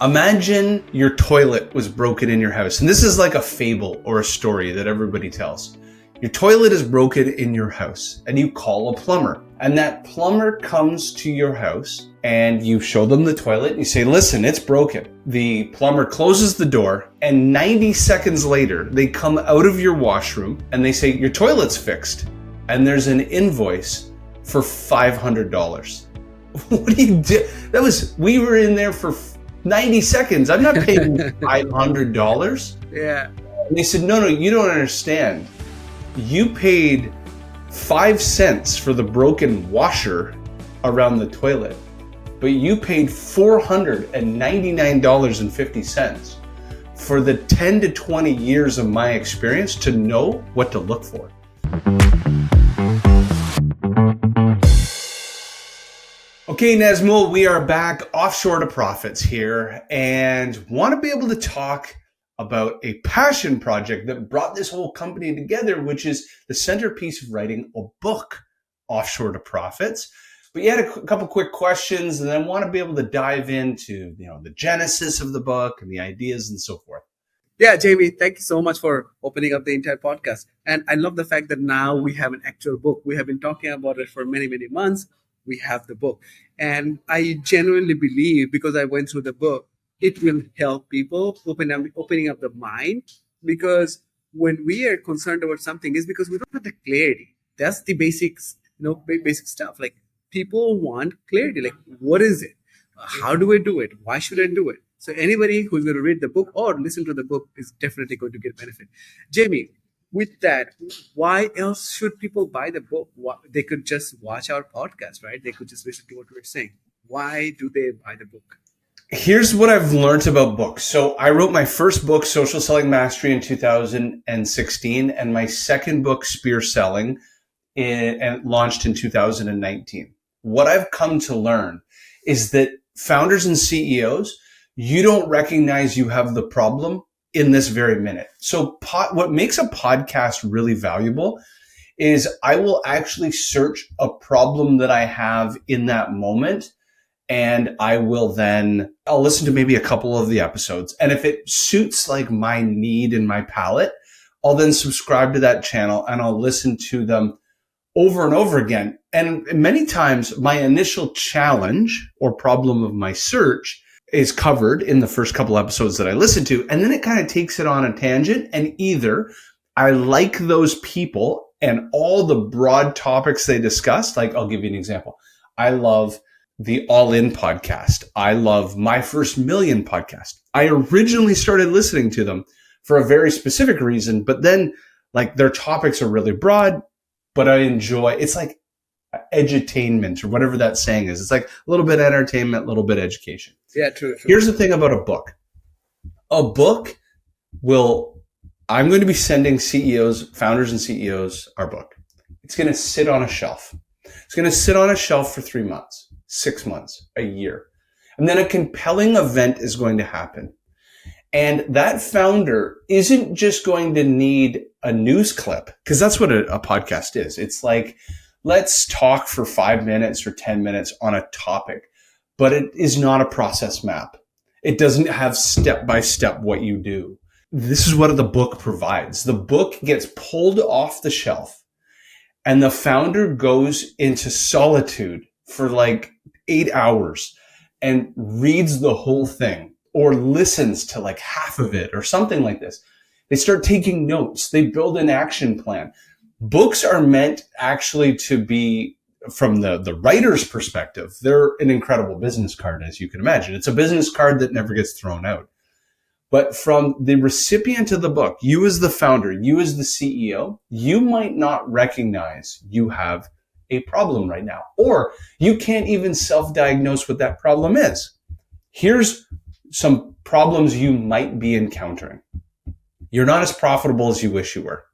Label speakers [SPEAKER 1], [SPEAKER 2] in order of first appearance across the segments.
[SPEAKER 1] Imagine your toilet was broken in your house. And this is like a fable or a story that everybody tells. Your toilet is broken in your house and you call a plumber. And that plumber comes to your house and you show them the toilet and you say, listen, it's broken. The plumber closes the door and 90 seconds later, they come out of your washroom and they say, your toilet's fixed. And there's an invoice for $500. What do you do? We were in there for 90 seconds. I'm not paying $500.
[SPEAKER 2] Yeah.
[SPEAKER 1] And they said, no, you don't understand. You paid 5 cents for the broken washer around the toilet, but you paid $499.50 for the 10 to 20 years of my experience to know what to look for. Okay, Nazmul, we are back offshore to profits here and want to be able to talk about a passion project that brought this whole company together, which is the centerpiece of writing a book, Offshore to Profits. But you had a couple quick questions and then want to be able to dive into, the genesis of the book and the ideas and so forth.
[SPEAKER 2] Yeah, Jamie, thank you so much for opening up the entire podcast. And I love the fact that now we have an actual book. We have been talking about it for many, many months. We have the book. And I genuinely believe, because I went through the book, it will help people opening up the mind, because when we are concerned about something is because we don't have the clarity. That's the basics, basic stuff. Like, people want clarity. Like, what is it? How do I do it? Why should I do it? So anybody who's going to read the book or listen to the book is definitely going to get benefit. Jamie, with that, why else should people buy the book? They could just watch our podcast, right? They could just listen to what we're saying. Why do they buy the book?
[SPEAKER 1] Here's what I've learned about books. So I wrote my first book, Social Selling Mastery, in 2016, and my second book, Spear Selling, and launched in 2019. What I've come to learn is that founders and CEOs, you don't recognize you have the problem in this very minute. So what makes a podcast really valuable is I will actually search a problem that I have in that moment. And I'll listen to maybe a couple of the episodes. And if it suits like my need and my palate, I'll then subscribe to that channel and I'll listen to them over and over again. And many times my initial challenge or problem of my search is covered in the first couple episodes that I listen to. And then it kind of takes it on a tangent. And either I like those people and all the broad topics they discuss. Like, I'll give you an example. I love the All In podcast. I love My First Million podcast. I originally started listening to them for a very specific reason, but then like their topics are really broad, but I enjoy, it's like edutainment or whatever that saying is. It's like a little bit entertainment, a little bit education.
[SPEAKER 2] Yeah, true.
[SPEAKER 1] Here's the thing about a book. I'm going to be sending founders and CEOs our book. It's going to sit on a shelf. It's going to sit on a shelf for 3 months. 6 months, a year. And then a compelling event is going to happen. And that founder isn't just going to need a news clip, because that's what a podcast is. It's like, let's talk for 5 minutes or 10 minutes on a topic, but it is not a process map. It doesn't have step-by-step what you do. This is what the book provides. The book gets pulled off the shelf and the founder goes into solitude for like 8 hours and reads the whole thing or listens to like half of it or something like this. They start taking notes. They build an action plan. Books are meant actually to be, from the writer's perspective, they're an incredible business card, as you can imagine. It's a business card that never gets thrown out. But from the recipient of the book, you as the founder, you as the CEO, you might not recognize you have a problem right now, or you can't even self-diagnose what that problem is. Here's some problems you might be encountering. You're not as profitable as you wish you were.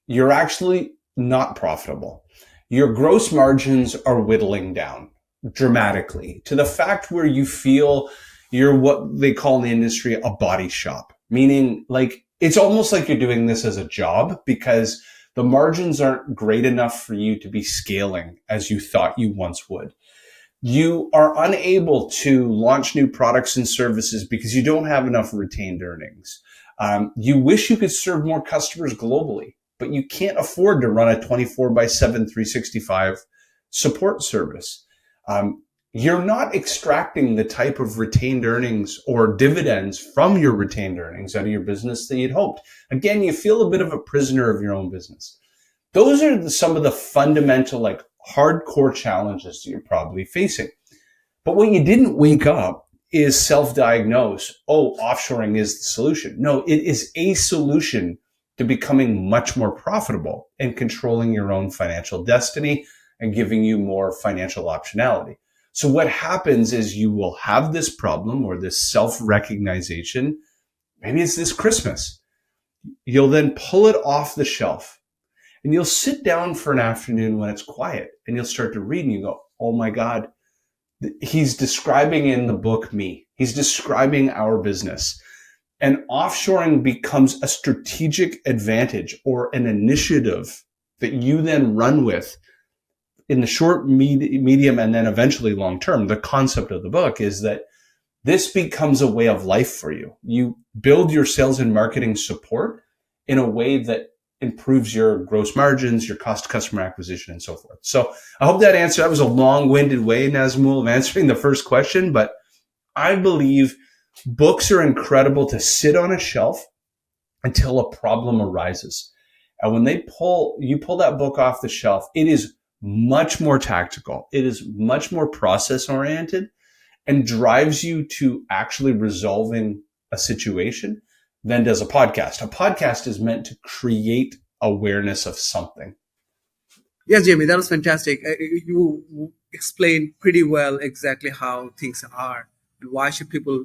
[SPEAKER 1] You're actually not profitable. Your gross margins are whittling down dramatically to the fact where you feel you're what they call in the industry a body shop, meaning like it's almost like you're doing this as a job because the margins aren't great enough for you to be scaling as you thought you once would. You are unable to launch new products and services because you don't have enough retained earnings. You wish you could serve more customers globally, but you can't afford to run a 24/7, 365 support service. You're not extracting the type of retained earnings or dividends from your retained earnings out of your business that you'd hoped. Again, you feel a bit of a prisoner of your own business. Those are some of the fundamental, like hardcore challenges that you're probably facing. But what you didn't wake up is self-diagnose. Oh, offshoring is the solution. No, it is a solution to becoming much more profitable and controlling your own financial destiny and giving you more financial optionality. So what happens is you will have this problem or this self-recognition. Maybe it's this Christmas. You'll then pull it off the shelf and you'll sit down for an afternoon when it's quiet and you'll start to read and you go, oh my God, he's describing in the book me. He's describing our business. And offshoring becomes a strategic advantage or an initiative that you then run with in the short, medium, and then eventually long term. The concept of the book is that this becomes a way of life for you. You build your sales and marketing support in a way that improves your gross margins, your cost of customer acquisition, and so forth. So I hope that answer, that was a long-winded way, Nazmul, of answering the first question, but I believe books are incredible to sit on a shelf until a problem arises. And when you pull that book off the shelf, it is much more tactical. It is much more process oriented and drives you to actually resolving a situation than does a podcast. A podcast is meant to create awareness of something.
[SPEAKER 2] Yes, Jamie, that was fantastic. You explained pretty well exactly how things are and why should people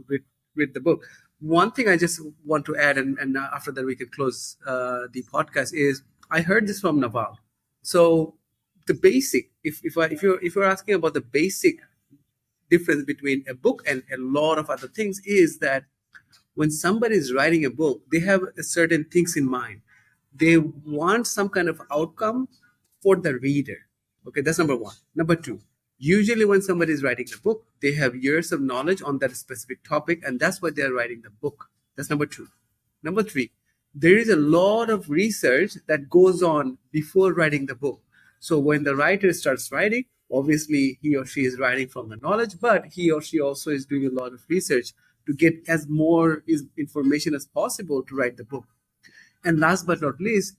[SPEAKER 2] read the book. One thing I just want to add, and after that we can close the podcast, is I heard this from Naval. So the basic, if you're asking about the basic difference between a book and a lot of other things, is that when somebody is writing a book, they have certain things in mind. They want some kind of outcome for the reader. Okay, that's number one. Number two, usually when somebody is writing a book, they have years of knowledge on that specific topic, and that's why they're writing the book. That's number two. Number three, there is a lot of research that goes on before writing the book. So when the writer starts writing, obviously he or she is writing from the knowledge, but he or she also is doing a lot of research to get as more information as possible to write the book. And last but not least,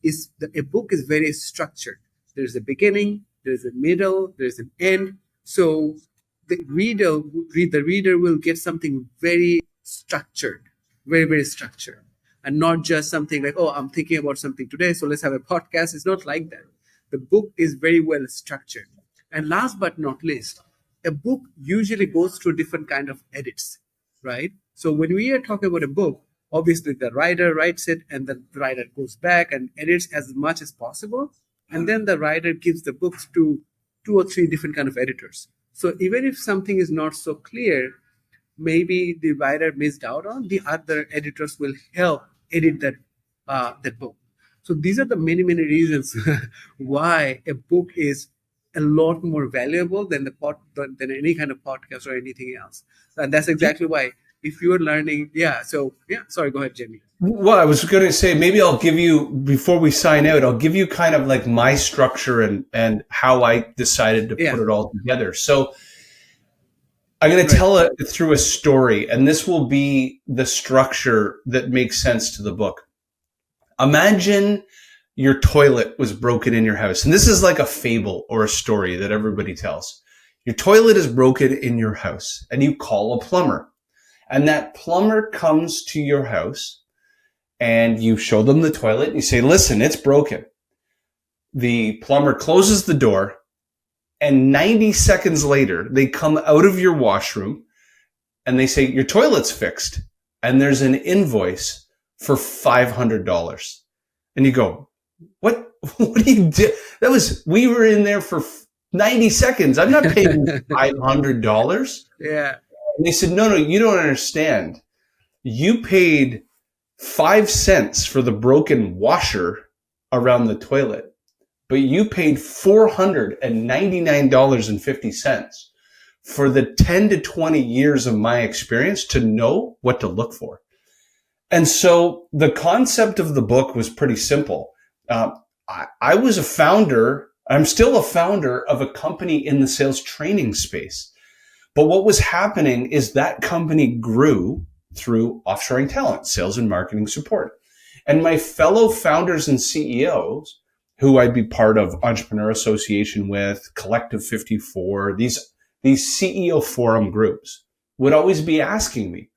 [SPEAKER 2] a book is very structured. There's a beginning, there's a middle, there's an end. So the reader will get something very structured, very, very structured. And not just something like, oh, I'm thinking about something today, so let's have a podcast. It's not like that. The book is very well structured. And last but not least, a book usually goes through different kind of edits, right? So when we are talking about a book, obviously the writer writes it and the writer goes back and edits as much as possible. And then the writer gives the books to 2 or 3 different kind of editors. So even if something is not so clear, maybe the writer missed out on, the other editors will help edit that book. So these are the many reasons why a book is a lot more valuable than than any kind of podcast or anything else. And that's exactly why if you're learning, sorry, go ahead, Jamie.
[SPEAKER 1] Well, I was going to say, maybe I'll give you, before we sign out, I'll give you kind of like my structure and how I decided to put it all together. So I'm going to tell it through a story, and this will be the structure that makes sense to the book. Imagine your toilet was broken in your house. And this is like a fable or a story that everybody tells. Your toilet is broken in your house and you call a plumber. And that plumber comes to your house and you show them the toilet and you say, listen, it's broken. The plumber closes the door and 90 seconds later, they come out of your washroom and they say, your toilet's fixed. And there's an invoice for $500. And you go, what do you do? We were in there for 90 seconds. I'm not paying $500.
[SPEAKER 2] Yeah.
[SPEAKER 1] And they said, no, you don't understand. You paid 5 cents for the broken washer around the toilet, but you paid $499.50 for the 10 to 20 years of my experience to know what to look for. And so the concept of the book was pretty simple. I was a founder. I'm still a founder of a company in the sales training space. But what was happening is that company grew through offshoring talent, sales and marketing support. And my fellow founders and CEOs, who I'd be part of Entrepreneur Association with, Collective 54, these CEO forum groups, would always be asking me,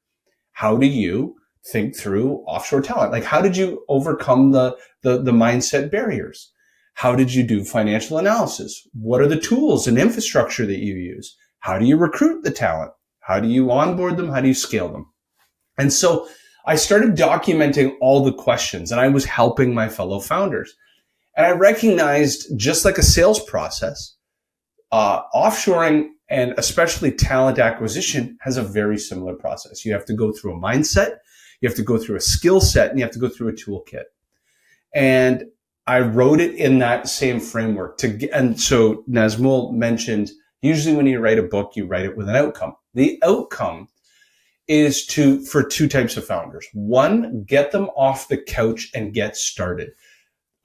[SPEAKER 1] how do you think through offshore talent? Like, how did you overcome the mindset barriers? How did you do financial analysis? What are the tools and infrastructure that you use? How do you recruit the talent? How do you onboard them? How do you scale them? And so I started documenting all the questions, and I was helping my fellow founders. And I recognized, just like a sales process, offshoring and especially talent acquisition has a very similar process. You have to go through a mindset, you have to go through a skill set, and you have to go through a toolkit. And I wrote it in that same framework. And so Nazmul mentioned, usually when you write a book, you write it with an outcome. The outcome is for two types of founders. One, get them off the couch and get started.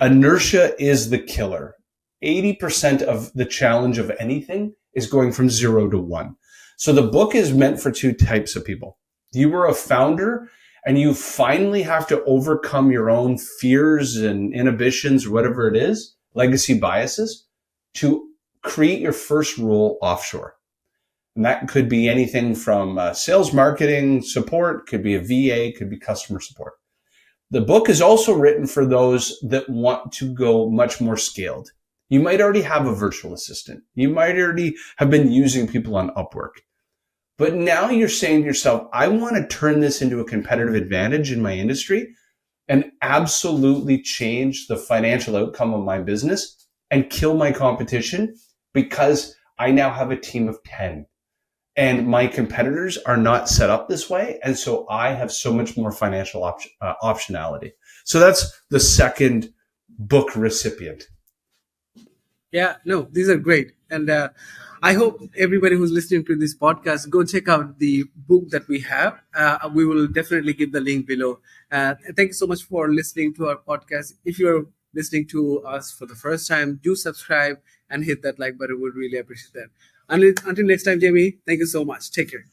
[SPEAKER 1] Inertia is the killer. 80% of the challenge of anything is going from 0 to 1. So the book is meant for two types of people. You were a founder and you finally have to overcome your own fears and inhibitions, or whatever it is, legacy biases, to create your first role offshore. And that could be anything from sales, marketing, support, could be a VA, could be customer support. The book is also written for those that want to go much more scaled. You might already have a virtual assistant. You might already have been using people on Upwork. But now you're saying to yourself, I want to turn this into a competitive advantage in my industry and absolutely change the financial outcome of my business and kill my competition, because I now have a team of 10. And my competitors are not set up this way. And so I have so much more financial optionality. So that's the second book recipient.
[SPEAKER 2] Yeah, no, these are great. And I hope everybody who's listening to this podcast, go check out the book that we have. We will definitely give the link below. Thank you so much for listening to our podcast. If you're listening to us for the first time, do subscribe and hit that like button. We'd really appreciate that. Until next time, Jamie, thank you so much. Take care.